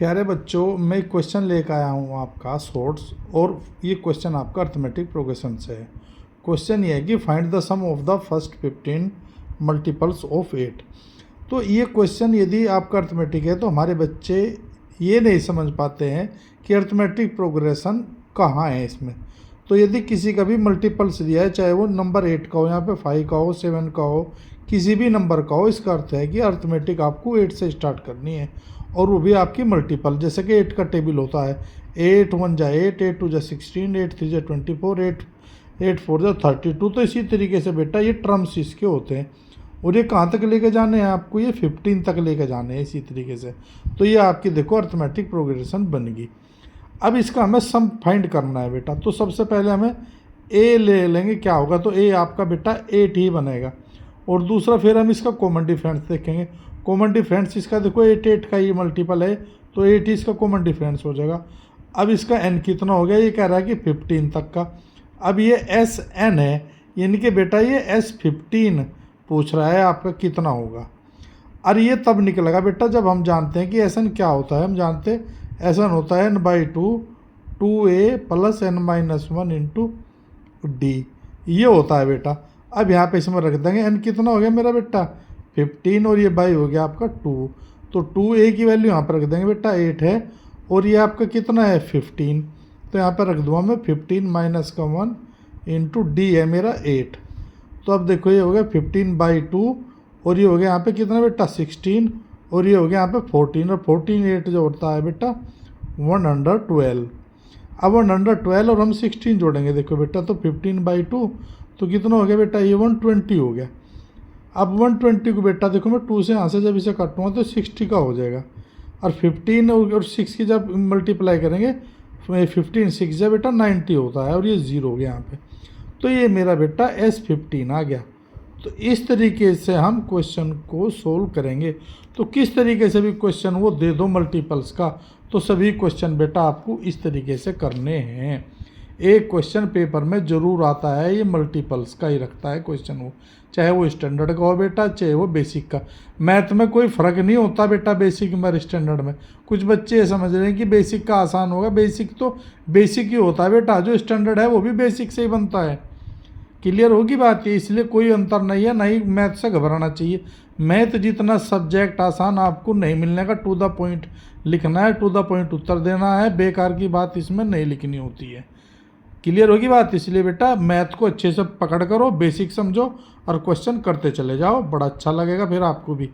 प्यारे बच्चों, मैं एक क्वेश्चन लेकर आया हूँ आपका शॉर्ट्स, और ये क्वेश्चन आपका अर्थमेटिक प्रोग्रेशन से है। क्वेश्चन ये है कि find the sum of the first 15 multiples of 8। तो ये क्वेश्चन यदि आपका अर्थमेटिक है तो हमारे बच्चे ये नहीं समझ पाते हैं कि अर्थमेटिक प्रोग्रेशन कहाँ है इसमें। तो यदि किसी का भी मल्टीपल्स दिया है, चाहे वो नंबर 8 का हो, यहाँ पे 5 का हो, 7 का हो, किसी भी नंबर का हो, इसका अर्थ है कि अर्थमेटिक आपको 8 से स्टार्ट करनी है, और वो भी आपकी मल्टीपल। जैसे कि 8 का टेबल होता है 8 1 जा 8, 8 2 जा 16, 8 3 जा 24, 8 4 जा 32। तो इसी तरीके से बेटा ये टर्म्स इसके होते हैं, और ये कहाँ तक लेके जाने हैं आपको, ये 15 तक लेके जाने हैं इसी तरीके से। तो ये आपकी देखो अर्थमेटिक प्रोग्रेशन बनेगी। अब इसका हमें सम फाइंड करना है बेटा। तो सबसे पहले हमें ए ले लेंगे, क्या होगा, तो ए आपका बेटा 8 ही बनेगा। और दूसरा फिर हम इसका कॉमन डिफरेंस देखेंगे। कॉमन डिफरेंस इसका देखो 8 का ये मल्टीपल है, तो 8 ही इसका कॉमन डिफरेंस हो जाएगा। अब इसका एन कितना हो गया, ये कह रहा है कि 15 तक का। अब ये एस एन है, यानी कि बेटा ये एस 15 पूछ रहा है आपका कितना होगा। और ये तब निकलेगा बेटा जब हम जानते हैं कि एस एन क्या होता है। हम जानते हैं एस एन होता है n/2 2a plus n-1 into D, ये होता है बेटा। अब यहाँ पे इसमें रख देंगे n कितना हो गया मेरा बेटा 15, और ये बाई हो गया आपका 2। तो 2a की वैल्यू यहाँ पर रख देंगे बेटा 8 है, और ये आपका कितना है 15। तो यहाँ पर रख दूँगा मैं 15 - 1 इंटू डी है मेरा 8। तो अब देखो ये हो गया 15/2, और ये हो गया यहाँ पे कितना बेटा 16, और ये हो गया यहाँ पे 14, और 14 8 जो होता है बेटा 112। अब 112 और हम 16 जोड़ेंगे देखो बेटा, तो 15/2 तो कितना हो गया बेटा, ये 120 हो गया। अब 120 को बेटा देखो मैं 2 से यहाँ से जब इसे काटूँगा तो 60 का हो जाएगा, और 15 और 6 की जब मल्टीप्लाई करेंगे 15 6 जब बेटा 90 होता है, और ये 0 हो गया यहाँ पे। तो ये मेरा बेटा S15 आ गया। तो इस तरीके से हम क्वेश्चन को सोल्व करेंगे। तो किस तरीके से भी क्वेश्चन वो दे दो मल्टीपल्स का, तो सभी क्वेश्चन बेटा आपको इस तरीके से करने हैं। एक क्वेश्चन पेपर में ज़रूर आता है, ये मल्टीपल्स का ही रखता है क्वेश्चन वो, चाहे वो स्टैंडर्ड का हो बेटा, चाहे वो बेसिक का। मैथ में कोई फ़र्क नहीं होता बेटा बेसिक में और स्टैंडर्ड में। कुछ बच्चे ये समझ रहे हैं कि बेसिक का आसान होगा, बेसिक तो बेसिक ही होता है बेटा, जो स्टैंडर्ड है वो भी बेसिक से ही बनता है। क्लियर होगी बात है, इसलिए कोई अंतर नहीं है, नहीं मैथ से घबराना चाहिए। मैथ जितना सब्जेक्ट आसान आपको नहीं मिलने का, टू द पॉइंट लिखना है, टू द पॉइंट उत्तर देना है, बेकार की बात इसमें नहीं लिखनी होती है। क्लियर होगी बात, इसलिए बेटा मैथ को अच्छे से पकड़ करो, बेसिक समझो और क्वेश्चन करते चले जाओ, बड़ा अच्छा लगेगा फिर आपको भी।